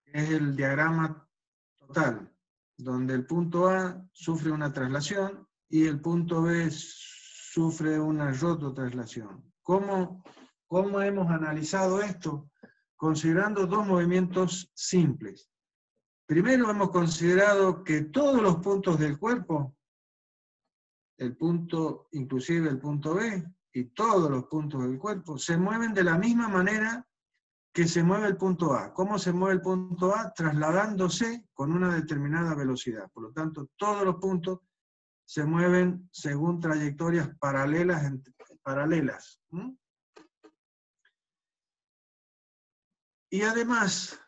Es el diagrama total, donde el punto A sufre una traslación y el punto B sufre una rototraslación. ¿Cómo hemos analizado esto? Considerando dos movimientos simples. Primero hemos considerado que todos los puntos del cuerpo, el punto, inclusive el punto B, y todos los puntos del cuerpo, se mueven de la misma manera que se mueve el punto A. ¿Cómo se mueve el punto A? Trasladándose con una determinada velocidad. Por lo tanto, todos los puntos se mueven según trayectorias paralelas. Y además,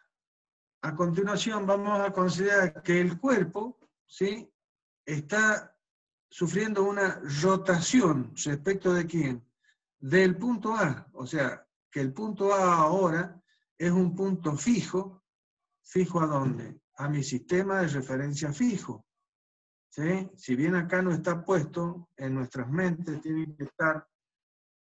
a continuación vamos a considerar que el cuerpo, ¿sí?, está sufriendo una rotación respecto de quién, del punto A. O sea, que el punto A ahora es un punto fijo. ¿Fijo a dónde? A mi sistema de referencia fijo. ¿Sí? Si bien acá no está puesto, en nuestras mentes tiene que estar,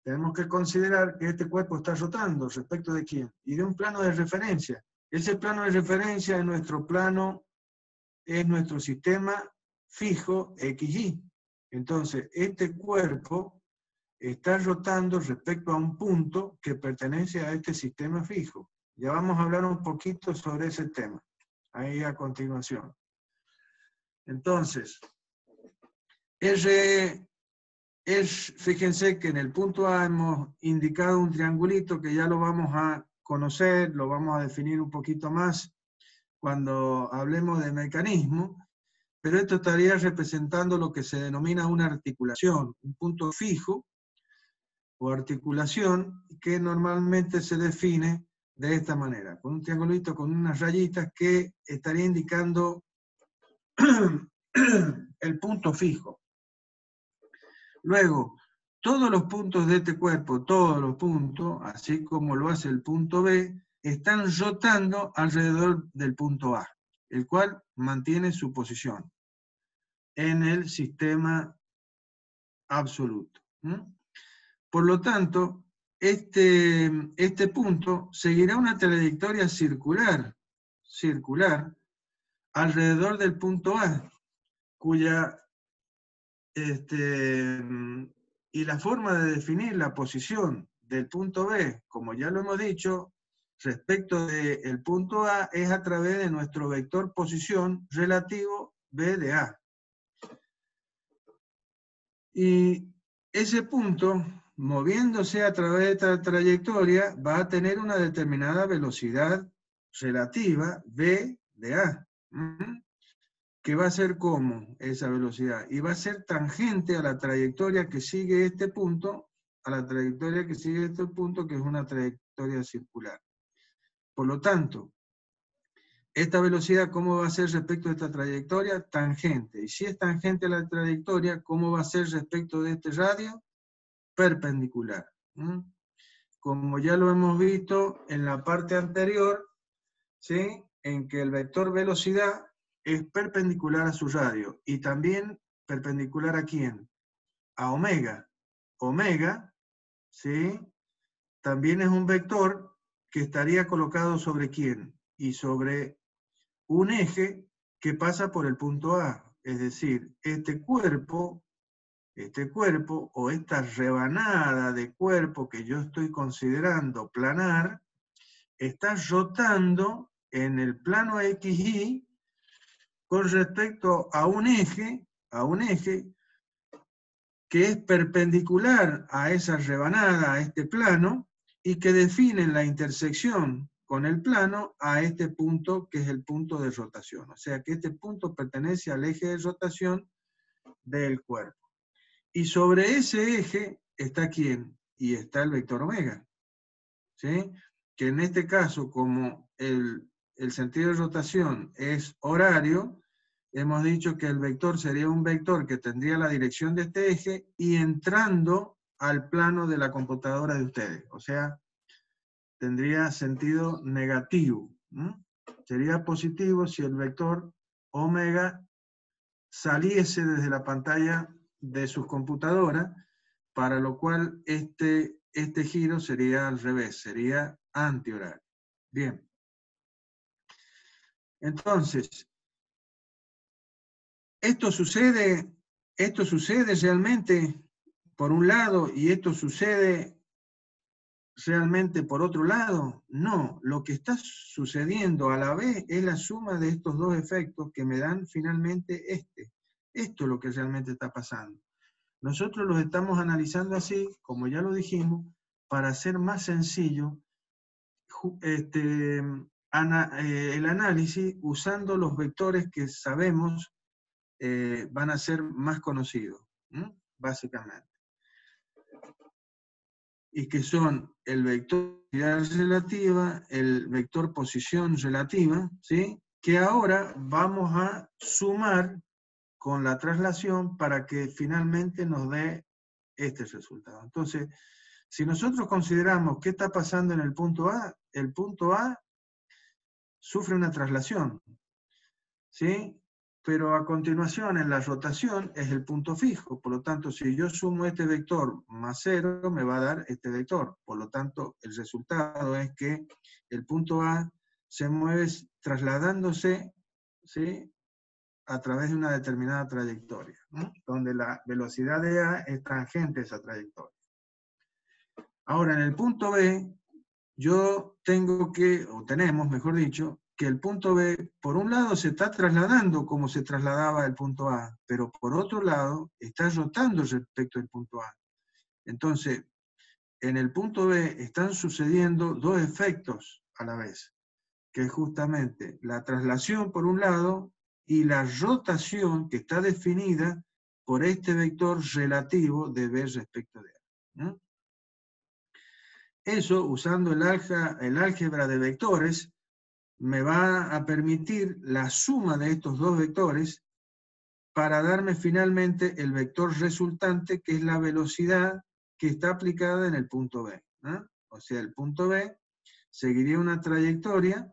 tenemos que considerar que este cuerpo está rotando respecto de quién, y de un plano de referencia. Ese plano de referencia es nuestro plano, es nuestro sistema fijo XY. Entonces, este cuerpo está rotando respecto a un punto que pertenece a este sistema fijo. Ya vamos a hablar un poquito sobre ese tema, ahí a continuación. Entonces, fíjense que en el punto A hemos indicado un triangulito que ya lo vamos a conocer, lo vamos a definir un poquito más cuando hablemos de mecanismo, pero esto estaría representando lo que se denomina una articulación, un punto fijo o articulación que normalmente se define de esta manera, con un triangulito con unas rayitas que estaría indicando el punto fijo. Luego, todos los puntos de este cuerpo, todos los puntos, así como lo hace el punto B, están rotando alrededor del punto A, el cual mantiene su posición en el sistema absoluto. Por lo tanto, este punto seguirá una trayectoria circular alrededor del punto A, cuya y la forma de definir la posición del punto B, como ya lo hemos dicho, respecto del punto A, es a través de nuestro vector posición relativo B de A. Y ese punto, moviéndose a través de esta trayectoria, va a tener una determinada velocidad relativa B de A. Que va a ser como esa velocidad, y va a ser tangente a la trayectoria que sigue este punto, a la trayectoria que sigue este punto, que es una trayectoria circular. Por lo tanto, esta velocidad, ¿cómo va a ser respecto a esta trayectoria? Tangente. Y si es tangente a la trayectoria, ¿cómo va a ser respecto de este radio? Perpendicular. Como ya lo hemos visto en la parte anterior, ¿sí?, en que el vector velocidad es perpendicular a su radio, y también perpendicular ¿a quién? A omega. Omega, ¿sí?, también es un vector que estaría colocado ¿sobre quién? Y sobre un eje que pasa por el punto A. Es decir, este cuerpo o esta rebanada de cuerpo que yo estoy considerando planar, está rotando en el plano XY con respecto a un eje que es perpendicular a esa rebanada, a este plano, y que define la intersección con el plano a este punto, que es el punto de rotación. O sea que este punto pertenece al eje de rotación del cuerpo. Y sobre ese eje está ¿quién? Y está el vector omega, ¿sí?, que en este caso, como el sentido de rotación es horario, hemos dicho que el vector sería un vector que tendría la dirección de este eje y entrando al plano de la computadora de ustedes. O sea, tendría sentido negativo. Sería positivo si el vector omega saliese desde la pantalla de sus computadoras, para lo cual este giro sería al revés, sería antihorario. Bien. Entonces, esto sucede realmente por un lado y esto sucede realmente por otro lado. No, lo que está sucediendo a la vez es la suma de estos dos efectos que me dan finalmente este. Esto es lo que realmente está pasando. Nosotros los estamos analizando así, como ya lo dijimos, para hacer más sencillo el análisis usando los vectores que sabemos van a ser más conocidos, básicamente. Y que son el vector relativa, el vector posición relativa, ¿sí? Que ahora vamos a sumar con la traslación para que finalmente nos dé este resultado. Entonces, si nosotros consideramos qué está pasando en el punto A sufre una traslación, ¿sí? Pero a continuación, en la rotación, es el punto fijo. Por lo tanto, si yo sumo este vector más 0, me va a dar este vector. Por lo tanto, el resultado es que el punto A se mueve trasladándose, ¿sí?, a través de una determinada trayectoria, ¿no?, donde la velocidad de A es tangente a esa trayectoria. Ahora, en el punto B, yo tengo que, o tenemos, mejor dicho, que el punto B, por un lado, se está trasladando como se trasladaba el punto A, pero por otro lado, está rotando respecto al punto A. Entonces, en el punto B están sucediendo dos efectos a la vez, que es justamente la traslación por un lado y la rotación que está definida por este vector relativo de B respecto de A, ¿no? Eso, usando el álgebra de vectores, me va a permitir la suma de estos dos vectores para darme finalmente el vector resultante, que es la velocidad que está aplicada en el punto B, ¿no? O sea, el punto B seguiría una trayectoria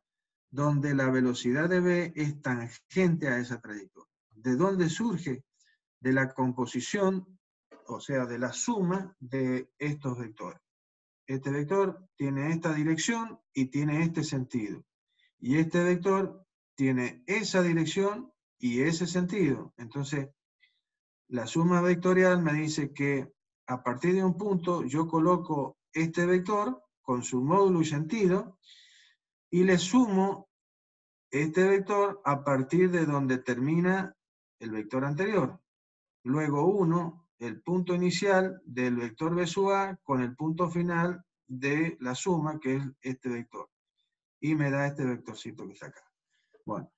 donde la velocidad de B es tangente a esa trayectoria. ¿De dónde surge? De la composición, o sea, de la suma de estos vectores. Este vector tiene esta dirección y tiene este sentido. Y este vector tiene esa dirección y ese sentido. Entonces, la suma vectorial me dice que a partir de un punto yo coloco este vector con su módulo y sentido y le sumo este vector a partir de donde termina el vector anterior. Luego 1, el punto inicial del vector B sub A con el punto final de la suma, que es este vector. Y me da este vectorcito que está acá. Bueno,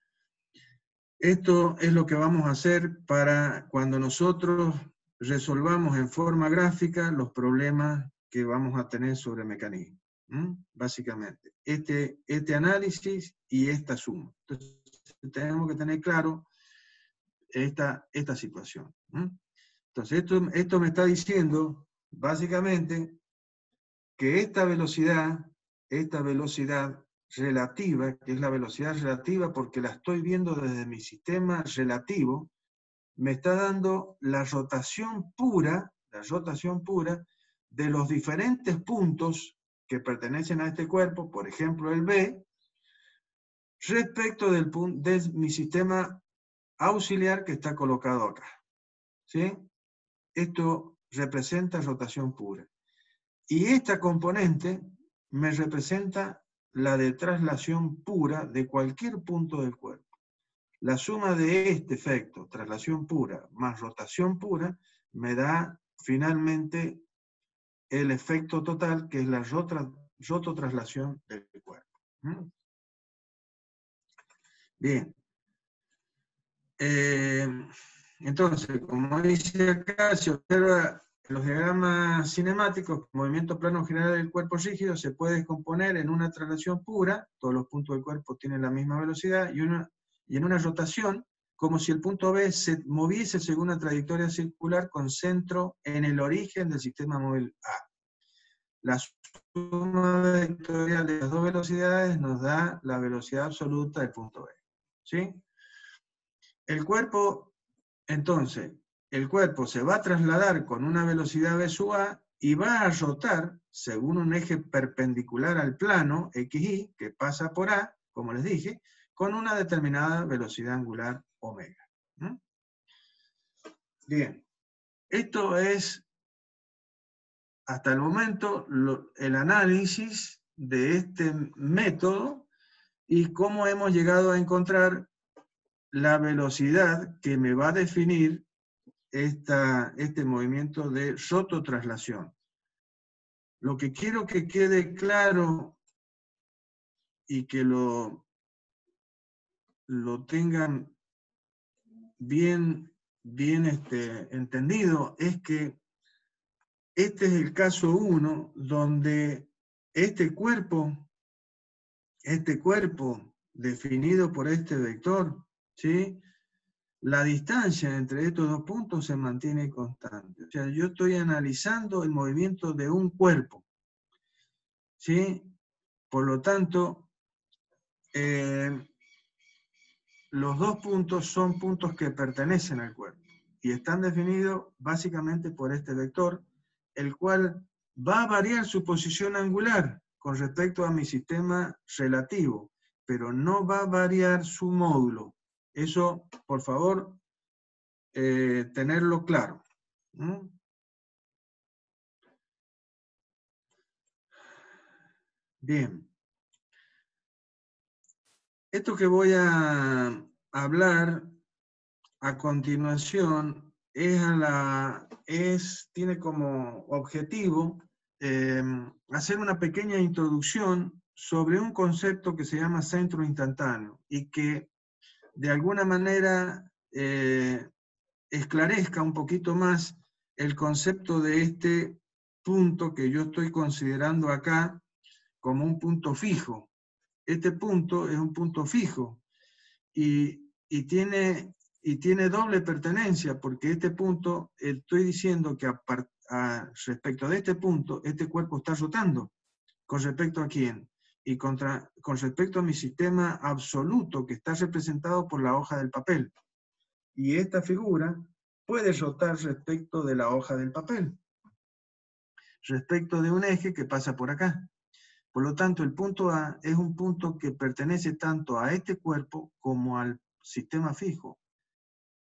esto es lo que vamos a hacer para cuando nosotros resolvamos en forma gráfica los problemas que vamos a tener sobre mecanismo. Básicamente, este análisis y esta suma. Entonces, tenemos que tener claro esta situación. Entonces, esto me está diciendo, básicamente, que esta velocidad relativa, que es la velocidad relativa porque la estoy viendo desde mi sistema relativo, me está dando la rotación pura de los diferentes puntos que pertenecen a este cuerpo, por ejemplo el B, respecto de mi sistema auxiliar que está colocado acá. ¿Sí? Esto representa rotación pura. Y esta componente me representa la de traslación pura de cualquier punto del cuerpo. La suma de este efecto, traslación pura más rotación pura, me da finalmente el efecto total, que es la rototraslación del cuerpo. Bien. Entonces, como dice acá, se observa en los diagramas cinemáticos, el movimiento plano general del cuerpo rígido se puede descomponer en una traslación pura, todos los puntos del cuerpo tienen la misma velocidad, y en una rotación, como si el punto B se moviese según una trayectoria circular con centro en el origen del sistema móvil A. La suma vectorial de las dos velocidades nos da la velocidad absoluta del punto B. ¿Sí? El cuerpo, entonces, el cuerpo se va a trasladar con una velocidad v sub a y va a rotar según un eje perpendicular al plano, XY, que pasa por A, como les dije, con una determinada velocidad angular omega. ¿Mm? Bien, esto es hasta el momento el análisis de este método y cómo hemos llegado a encontrar la velocidad que me va a definir este movimiento de rototraslación. Lo que quiero que quede claro y que lo tengan bien entendido es que este es el caso 1 donde este cuerpo definido por este vector, ¿sí? La distancia entre estos dos puntos se mantiene constante. O sea, yo estoy analizando el movimiento de un cuerpo, ¿sí? Por lo tanto, los dos puntos son puntos que pertenecen al cuerpo y están definidos básicamente por este vector, el cual va a variar su posición angular con respecto a mi sistema relativo, pero no va a variar su módulo. Eso, por favor, tenerlo claro. ¿Mm? Bien. Esto que voy a hablar a continuación tiene como objetivo hacer una pequeña introducción sobre un concepto que se llama centro instantáneo y que de alguna manera esclarezca un poquito más el concepto de este punto que yo estoy considerando acá como un punto fijo. Este punto es un punto fijo y tiene doble pertenencia, porque este punto, estoy diciendo que respecto de este punto, este cuerpo está rotando. ¿Con respecto a quién? Y con respecto a mi sistema absoluto, que está representado por la hoja del papel. Y esta figura puede rotar respecto de la hoja del papel, respecto de un eje que pasa por acá. Por lo tanto, el punto A es un punto que pertenece tanto a este cuerpo como al sistema fijo.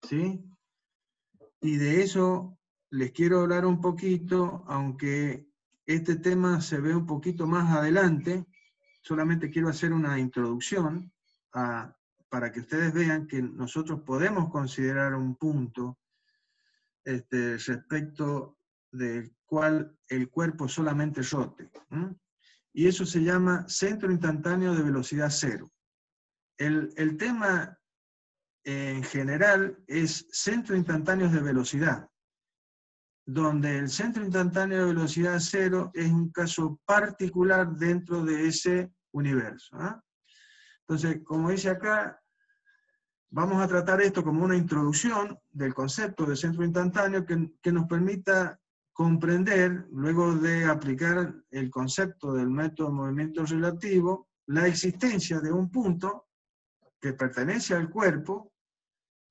¿Sí? Y de eso les quiero hablar un poquito, aunque este tema se ve un poquito más adelante. Solamente quiero hacer una introducción para que ustedes vean que nosotros podemos considerar un punto respecto del cual el cuerpo solamente rote. Y eso se llama centro instantáneo de velocidad cero. El tema en general es centro instantáneos de velocidad, donde el centro instantáneo de velocidad cero es un caso particular dentro de ese universo. Entonces, como dice acá, vamos a tratar esto como una introducción del concepto de centro instantáneo que nos permita comprender, luego de aplicar el concepto del método de movimiento relativo, la existencia de un punto que pertenece al cuerpo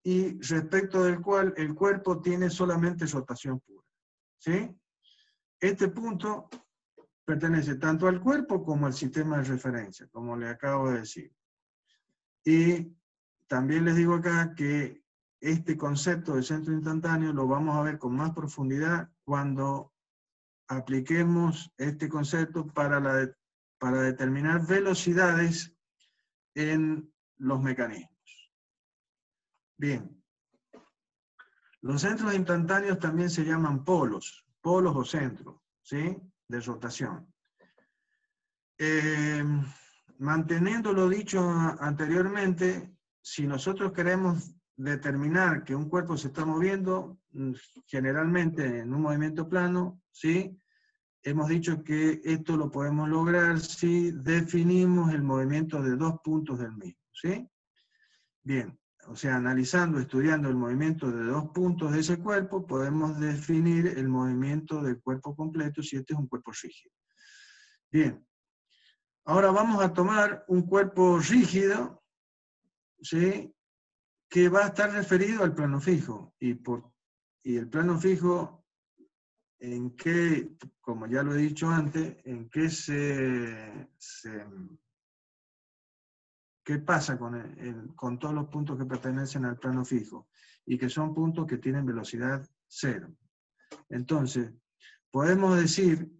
y respecto del cual el cuerpo tiene solamente rotación pura. ¿Sí? Este punto pertenece tanto al cuerpo como al sistema de referencia, como le acabo de decir. Y también les digo acá que este concepto de centro instantáneo lo vamos a ver con más profundidad cuando apliquemos este concepto para determinar velocidades en los mecanismos. Bien. Los centros instantáneos también se llaman polos o centros, ¿sí? De rotación. Manteniendo lo dicho anteriormente, si nosotros queremos determinar que un cuerpo se está moviendo, generalmente en un movimiento plano, ¿sí? Hemos dicho que esto lo podemos lograr si definimos el movimiento de dos puntos del mismo, ¿sí? Bien, o sea, analizando, estudiando el movimiento de dos puntos de ese cuerpo, podemos definir el movimiento del cuerpo completo si este es un cuerpo rígido. Bien. Ahora vamos a tomar un cuerpo rígido, ¿sí? Que va a estar referido al plano fijo. Y el plano fijo, ¿en qué, como ya lo he dicho antes, en qué ¿Qué pasa con todos los puntos que pertenecen al plano fijo? Y que son puntos que tienen velocidad cero. Entonces, podemos decir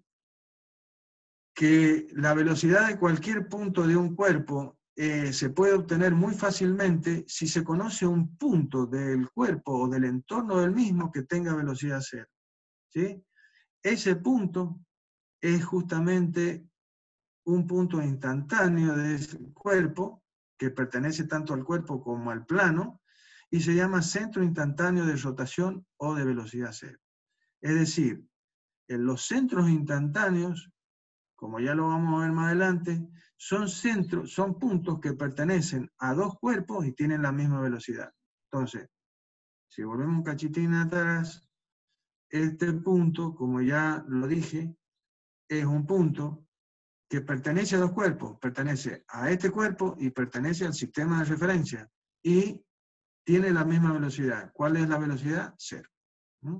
que la velocidad de cualquier punto de un cuerpo se puede obtener muy fácilmente si se conoce un punto del cuerpo o del entorno del mismo que tenga velocidad cero. ¿Sí? Ese punto es justamente un punto instantáneo del cuerpo, que pertenece tanto al cuerpo como al plano, y se llama centro instantáneo de rotación o de velocidad cero. Es decir, en los centros instantáneos, como ya lo vamos a ver más adelante, son puntos que pertenecen a dos cuerpos y tienen la misma velocidad. Entonces, si volvemos un cachitín atrás, este punto, como ya lo dije, es un punto que pertenece a dos cuerpos, pertenece a este cuerpo y pertenece al sistema de referencia, y tiene la misma velocidad. ¿Cuál es la velocidad? Cero. ¿Mm?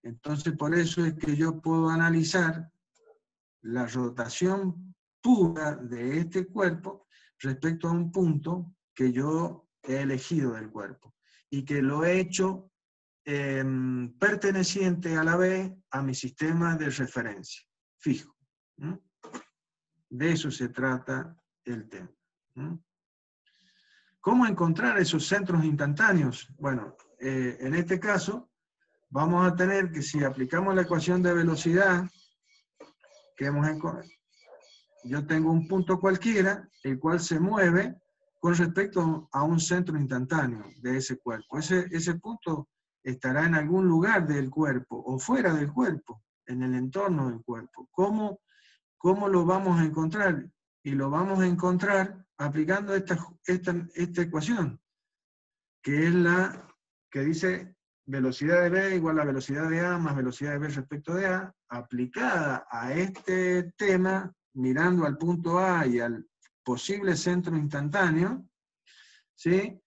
Entonces, por eso es que yo puedo analizar la rotación pura de este cuerpo respecto a un punto que yo he elegido del cuerpo, y que lo he hecho perteneciente a la vez a mi sistema de referencia fijo. ¿Mm? De eso se trata el tema. ¿Mm? ¿Cómo encontrar esos centros instantáneos? Bueno, en este caso vamos a tener que, si aplicamos la ecuación de velocidad que hemos encontrado, yo tengo un punto cualquiera, el cual se mueve con respecto a un centro instantáneo de ese cuerpo. Ese punto estará en algún lugar del cuerpo o fuera del cuerpo, en el entorno del cuerpo. ¿Cómo lo vamos a encontrar? Y lo vamos a encontrar aplicando esta ecuación, que es la que dice velocidad de B igual a velocidad de A más velocidad de B respecto de A, aplicada a este tema, mirando al punto A y al posible centro instantáneo, ¿sí?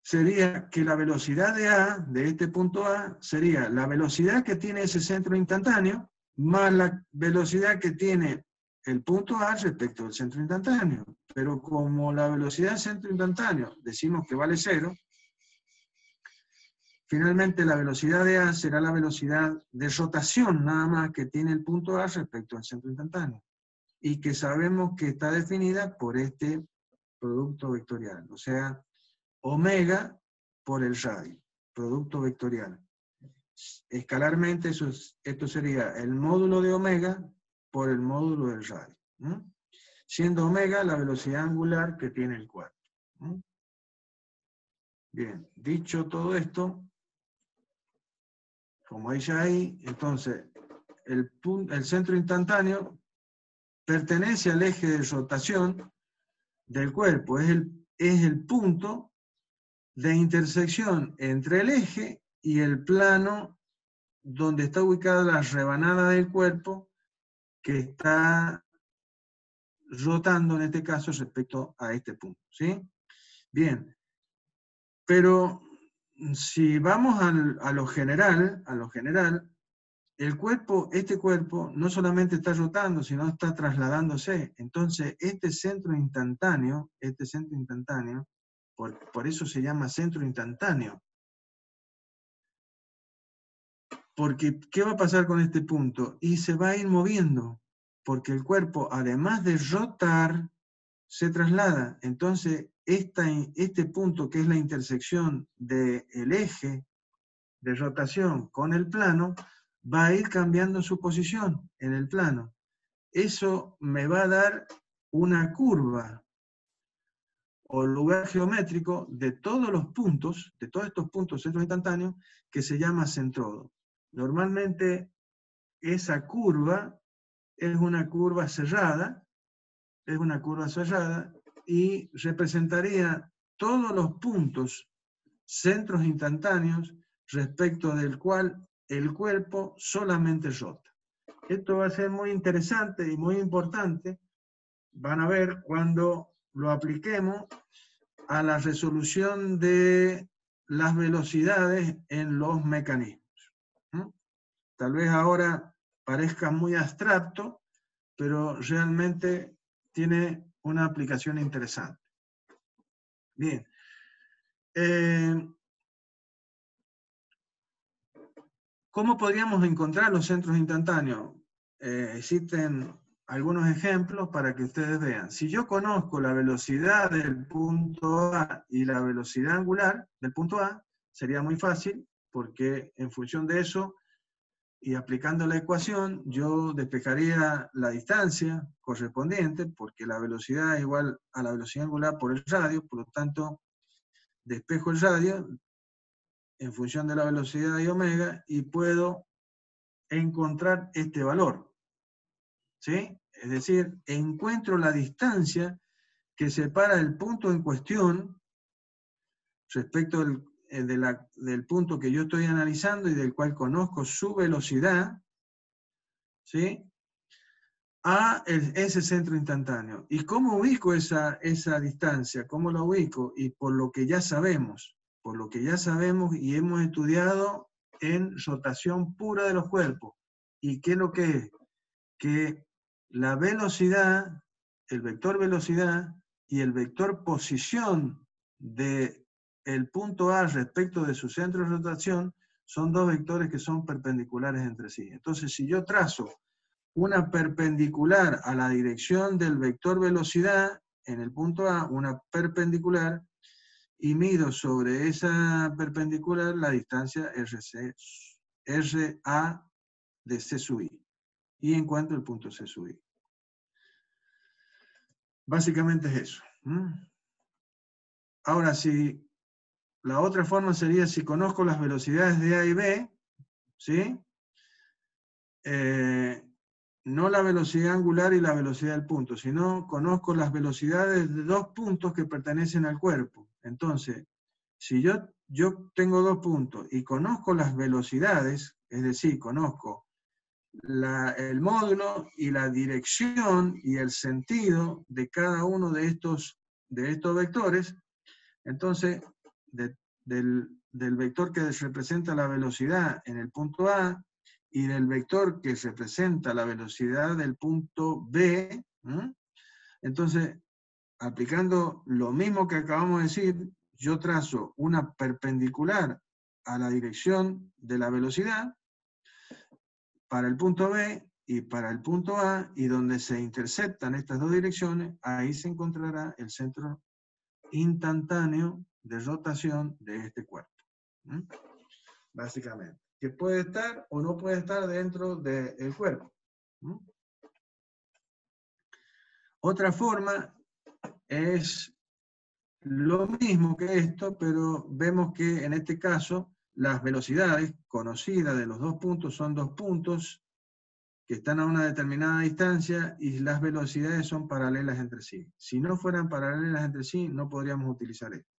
Sería que la velocidad de A, de este punto A, sería la velocidad que tiene ese centro instantáneo, más la velocidad que tiene el punto A respecto del centro instantáneo. Pero como la velocidad del centro instantáneo decimos que vale cero, finalmente la velocidad de A será la velocidad de rotación nada más que tiene el punto A respecto al centro instantáneo, y que sabemos que está definida por este producto vectorial, o sea, omega por el radio, producto vectorial. Escalarmente esto sería el módulo de omega por el módulo del radio, siendo omega la velocidad angular que tiene el cuerpo. Bien, dicho todo esto, como dice ahí, entonces el centro instantáneo pertenece al eje de rotación del cuerpo, es el punto de intersección entre el eje y el plano donde está ubicada la rebanada del cuerpo que está rotando en este caso respecto a este punto, ¿sí? Bien, pero si vamos a lo general, este cuerpo no solamente está rotando, sino está trasladándose. Entonces, este centro instantáneo, por eso se llama centro instantáneo. Porque, ¿qué va a pasar con este punto? Y se va a ir moviendo, porque el cuerpo, además de rotar, se traslada. Entonces, este punto, que es la intersección del eje de rotación con el plano, va a ir cambiando su posición en el plano. Eso me va a dar una curva o lugar geométrico de todos estos puntos centros instantáneos, que se llama centrodo. Normalmente esa curva es una curva cerrada, y representaría todos los puntos centros instantáneos respecto del cual el cuerpo solamente rota. Esto va a ser muy interesante y muy importante, van a ver cuando lo apliquemos a la resolución de las velocidades en los mecanismos. Tal vez ahora parezca muy abstracto, pero realmente tiene una aplicación interesante. Bien. ¿Cómo podríamos encontrar los centros instantáneos? Existen algunos ejemplos para que ustedes vean. Si yo conozco la velocidad del punto A y la velocidad angular del punto A, sería muy fácil, porque en función de eso, y aplicando la ecuación, yo despejaría la distancia correspondiente, porque la velocidad es igual a la velocidad angular por el radio, por lo tanto, despejo el radio en función de la velocidad de omega y puedo encontrar este valor. ¿Sí? Es decir, encuentro la distancia que separa el punto en cuestión respecto del punto que yo estoy analizando y del cual conozco su velocidad, ¿sí?, a ese centro instantáneo. ¿Y cómo ubico esa distancia? ¿Cómo la ubico? Y por lo que ya sabemos y hemos estudiado en rotación pura de los cuerpos. ¿Y qué es lo que es? Que la velocidad, el vector velocidad y el vector posición del punto A respecto de su centro de rotación son dos vectores que son perpendiculares entre sí. Entonces, si yo trazo una perpendicular a la dirección del vector velocidad en el punto A, una perpendicular, y mido sobre esa perpendicular la distancia RA de C sub I, y encuentro el punto C sub I. Básicamente es eso. Ahora, si la otra forma sería si conozco las velocidades de A y B, ¿sí? No la velocidad angular y la velocidad del punto, sino conozco las velocidades de dos puntos que pertenecen al cuerpo. Entonces, si yo tengo dos puntos y conozco las velocidades, es decir, conozco el módulo y la dirección y el sentido de cada uno de estos vectores, entonces del vector que representa la velocidad en el punto A y del vector que representa la velocidad del punto B, entonces, aplicando lo mismo que acabamos de decir, yo trazo una perpendicular a la dirección de la velocidad para el punto B y para el punto A, y donde se interceptan estas dos direcciones, ahí se encontrará el centro instantáneo de rotación de este cuerpo. Básicamente. Que puede estar o no puede estar dentro del cuerpo. Otra forma es lo mismo que esto, pero vemos que en este caso las velocidades conocidas de los dos puntos son dos puntos que están a una determinada distancia y las velocidades son paralelas entre sí. Si no fueran paralelas entre sí, no podríamos utilizar esto.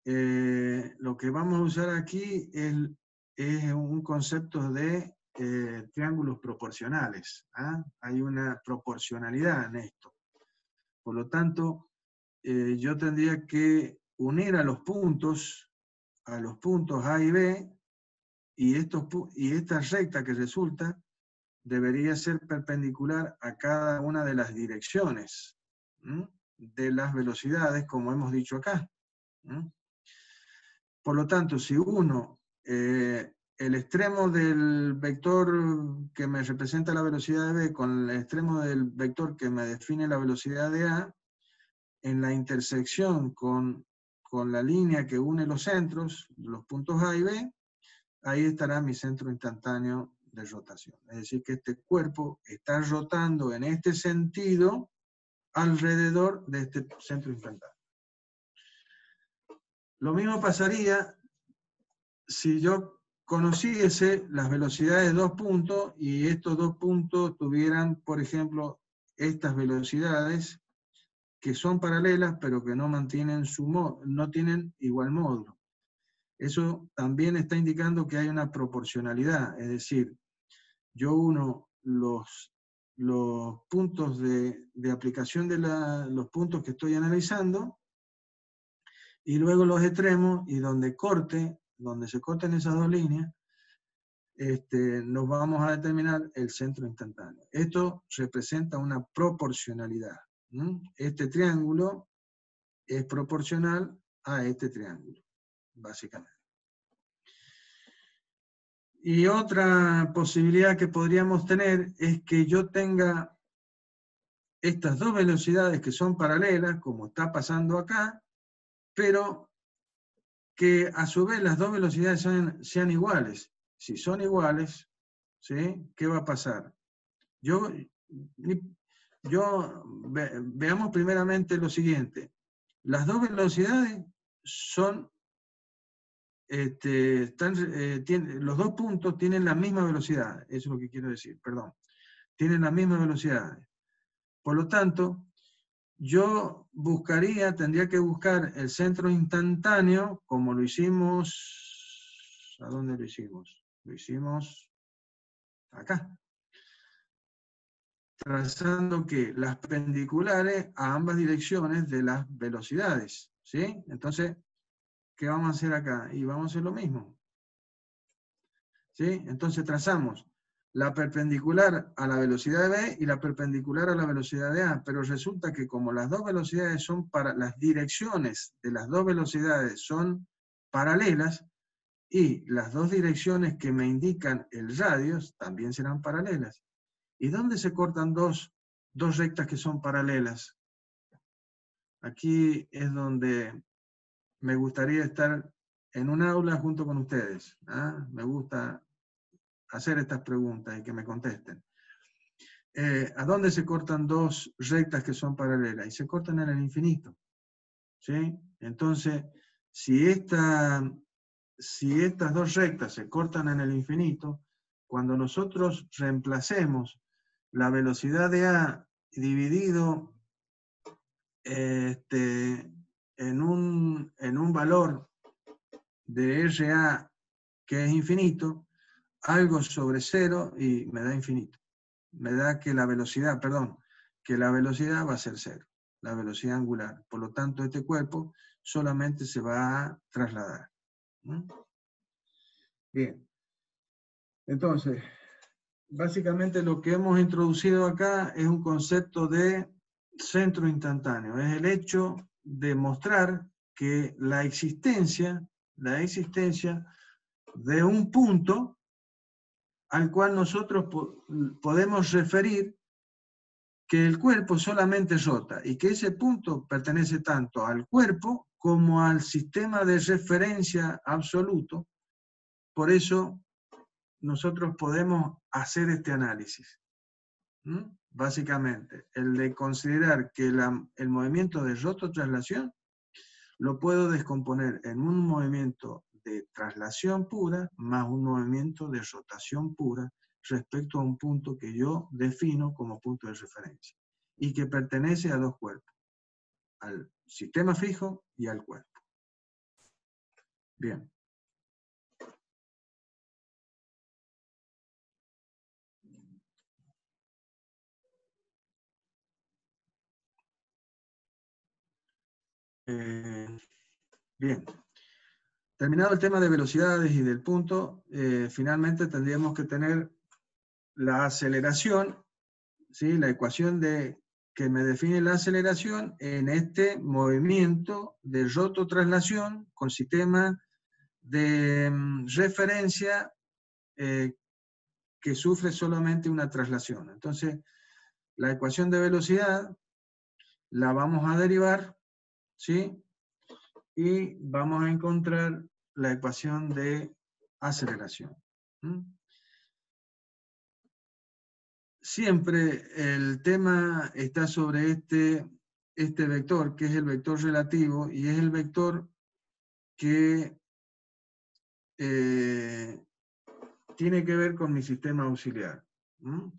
Lo que vamos a usar aquí es un concepto de triángulos proporcionales. Hay una proporcionalidad en esto. Por lo tanto, yo tendría que unir a los puntos A y B, y esta recta que resulta debería ser perpendicular a cada una de las direcciones de las velocidades, como hemos dicho acá. Por lo tanto, si uno, el extremo del vector que me representa la velocidad de B con el extremo del vector que me define la velocidad de A, en la intersección con la línea que une los centros, los puntos A y B, ahí estará mi centro instantáneo de rotación. Es decir, que este cuerpo está rotando en este sentido alrededor de este centro instantáneo. Lo mismo pasaría si yo conociese las velocidades de dos puntos y estos dos puntos tuvieran, por ejemplo, estas velocidades que son paralelas pero que no mantienen no tienen igual módulo. Eso también está indicando que hay una proporcionalidad, es decir, yo uno los puntos de aplicación de los puntos que estoy analizando, y luego los extremos, y donde se corten esas dos líneas, nos vamos a determinar el centro instantáneo. Esto representa una proporcionalidad. Este triángulo es proporcional a este triángulo, básicamente. Y otra posibilidad que podríamos tener es que yo tenga estas dos velocidades que son paralelas, como está pasando acá, pero que a su vez las dos velocidades sean iguales. Si son iguales, ¿sí? ¿Qué va a pasar? Veamos primeramente lo siguiente. Las dos velocidades son, los dos puntos tienen la misma velocidad, eso es lo que quiero decir, perdón. Tienen la misma velocidad. Por lo tanto, yo tendría que buscar el centro instantáneo, como lo hicimos, ¿a dónde lo hicimos? Lo hicimos acá. Trazando que las perpendiculares a ambas direcciones de las velocidades, ¿sí? Entonces, ¿qué vamos a hacer acá? Y vamos a hacer lo mismo, ¿sí? Entonces trazamos la perpendicular a la velocidad de B y la perpendicular a la velocidad de A, pero resulta que como las dos velocidades son las direcciones de las dos velocidades son paralelas, y las dos direcciones que me indican el radio también serán paralelas. ¿Y dónde se cortan dos rectas que son paralelas? Aquí es donde me gustaría estar en un aula junto con ustedes. Me gusta hacer estas preguntas y que me contesten. ¿A dónde se cortan dos rectas que son paralelas? Y se cortan en el infinito. ¿Sí? Entonces, si estas dos rectas se cortan en el infinito, cuando nosotros reemplacemos la velocidad de A dividido en un valor de RA que es infinito, algo sobre cero y me da infinito. Me da que la velocidad va a ser cero, la velocidad angular. Por lo tanto, este cuerpo solamente se va a trasladar. Bien. Entonces, básicamente lo que hemos introducido acá es un concepto de centro instantáneo. Es el hecho de mostrar que la existencia de un punto al cual nosotros podemos referir que el cuerpo solamente rota y que ese punto pertenece tanto al cuerpo como al sistema de referencia absoluto. Por eso nosotros podemos hacer este análisis. Básicamente, el de considerar que el movimiento de rototraslación lo puedo descomponer en un movimiento de traslación pura más un movimiento de rotación pura respecto a un punto que yo defino como punto de referencia y que pertenece a dos cuerpos, al sistema fijo y al cuerpo. Bien. Bien. Terminado el tema de velocidades y del punto, finalmente tendríamos que tener la aceleración, ¿sí? La ecuación que me define la aceleración en este movimiento de rototraslación con sistema de referencia que sufre solamente una traslación. Entonces, la ecuación de velocidad la vamos a derivar, ¿sí? Y vamos a encontrar la ecuación de aceleración. Siempre el tema está sobre este vector, que es el vector relativo, y es el vector que tiene que ver con mi sistema auxiliar,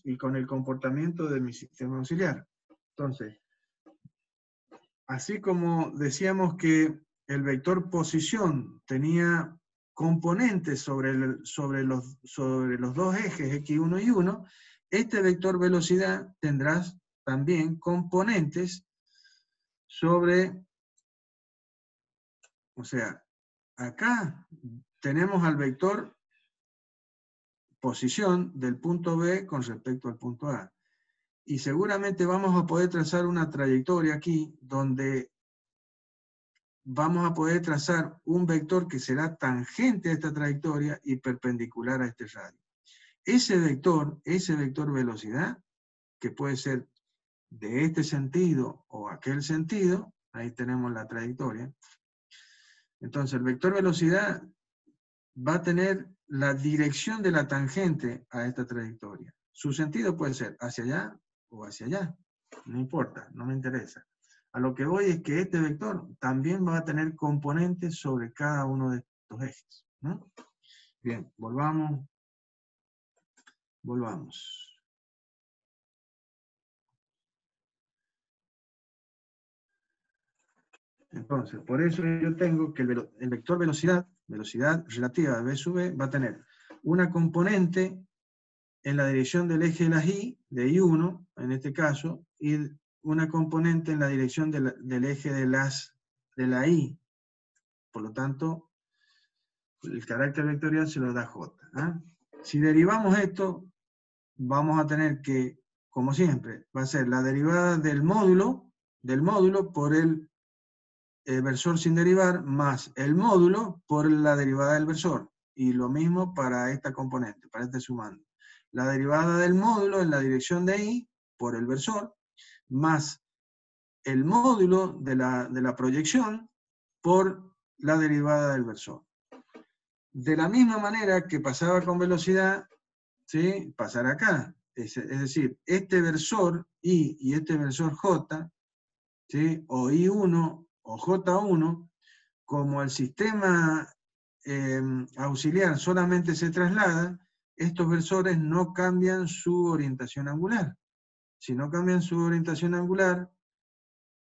y con el comportamiento de mi sistema auxiliar. Entonces, así como decíamos que el vector posición tenía componentes sobre los dos ejes X1 y 1, este vector velocidad tendrá también componentes sobre, o sea, acá tenemos al vector posición del punto B con respecto al punto A. Y seguramente vamos a poder trazar una trayectoria aquí donde vamos a poder trazar un vector que será tangente a esta trayectoria y perpendicular a este radio. Ese vector velocidad, que puede ser de este sentido o aquel sentido, ahí tenemos la trayectoria. Entonces el vector velocidad va a tener la dirección de la tangente a esta trayectoria. Su sentido puede ser hacia allá o hacia allá, no importa, no me interesa. A lo que voy es que este vector también va a tener componentes sobre cada uno de estos ejes, ¿no? Bien, volvamos. Entonces, por eso yo tengo que el vector velocidad relativa de B sub B, va a tener una componente en la dirección del eje de las Y, de I1, en este caso, y una componente en la dirección del eje de la Y. Por lo tanto, el carácter vectorial se lo da J. ¿Ah? Si derivamos esto, vamos a tener que, como siempre, va a ser la derivada del módulo por el versor sin derivar, más el módulo por la derivada del versor. Y lo mismo para esta componente, para este sumando. La derivada del módulo en la dirección de Y por el versor, más el módulo de la proyección por la derivada del versor. De la misma manera que pasaba con velocidad, ¿sí? Pasará acá. Es decir, este versor I y este versor J, ¿sí? O I1 o J1, como el sistema auxiliar solamente se traslada, estos versores no cambian su orientación angular. Si no cambian su orientación angular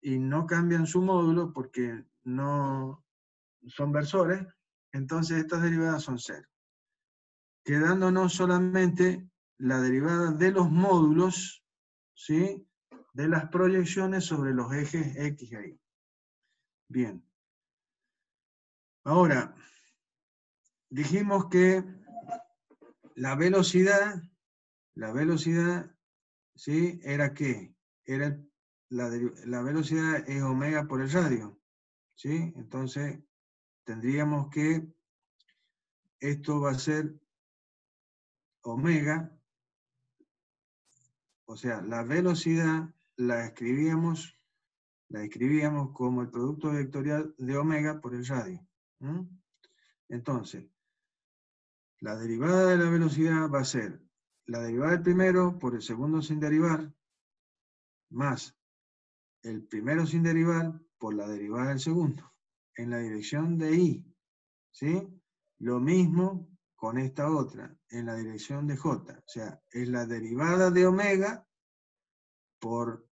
y no cambian su módulo porque no son versores, entonces estas derivadas son cero. Quedándonos solamente la derivada de los módulos, ¿sí? De las proyecciones sobre los ejes X e Y. Bien. Ahora, dijimos que la velocidad, ¿sí? ¿Era qué? La velocidad es omega por el radio, ¿sí? Entonces, tendríamos que esto va a ser omega, o sea, la velocidad la escribíamos como el producto vectorial de omega por el radio. Entonces, la derivada de la velocidad va a ser la derivada del primero por el segundo sin derivar, más el primero sin derivar por la derivada del segundo, en la dirección de Y, ¿sí? Lo mismo con esta otra, en la dirección de J, o sea, es la derivada de omega por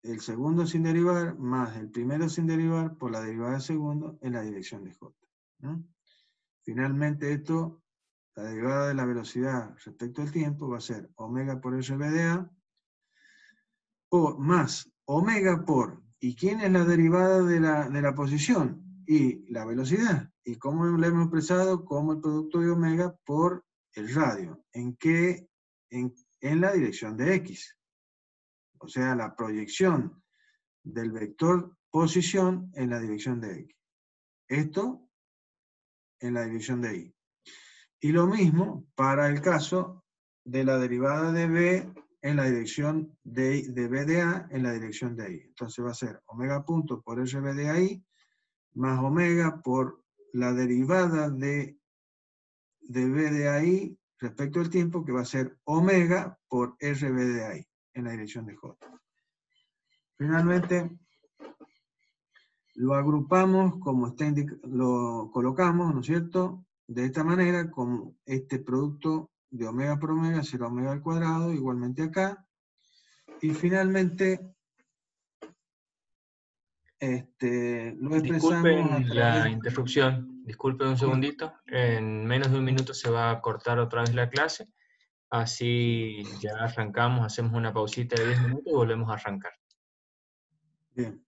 el segundo sin derivar, más el primero sin derivar por la derivada del segundo en la dirección de J. Finalmente esto, la derivada de la velocidad respecto al tiempo va a ser omega por RB de A, o más omega por, ¿y quién es la derivada de la posición? Y la velocidad. ¿Y cómo la hemos expresado? Como el producto de omega por el radio. ¿En qué? En la dirección de X. O sea, la proyección del vector posición en la dirección de X. Esto en la dirección de Y. Y lo mismo para el caso de la derivada de B en la dirección de B de A en la dirección de I. Entonces va a ser omega punto por RB de AI más omega por la derivada de B de AI respecto al tiempo, que va a ser omega por RB de AI en la dirección de J. Finalmente, lo agrupamos como está lo colocamos, ¿no es cierto? De esta manera, como este producto de omega por omega será omega al cuadrado, igualmente acá. Y finalmente, lo expresamos a Disculpen través... la interrupción, disculpen un segundito. En menos de un minuto se va a cortar otra vez la clase. Así ya arrancamos, hacemos una pausita de 10 minutos y volvemos a arrancar. Bien.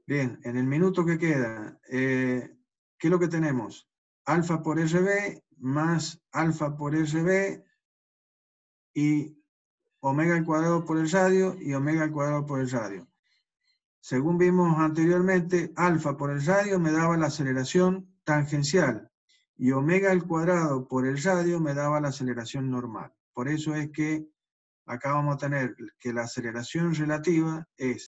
En el minuto que queda, ¿qué es lo que tenemos? Alfa por RB más alfa por RB y omega al cuadrado por el radio y omega al cuadrado por el radio. Según vimos anteriormente, alfa por el radio me daba la aceleración tangencial y omega al cuadrado por el radio me daba la aceleración normal. Por eso es que acá vamos a tener que la aceleración relativa es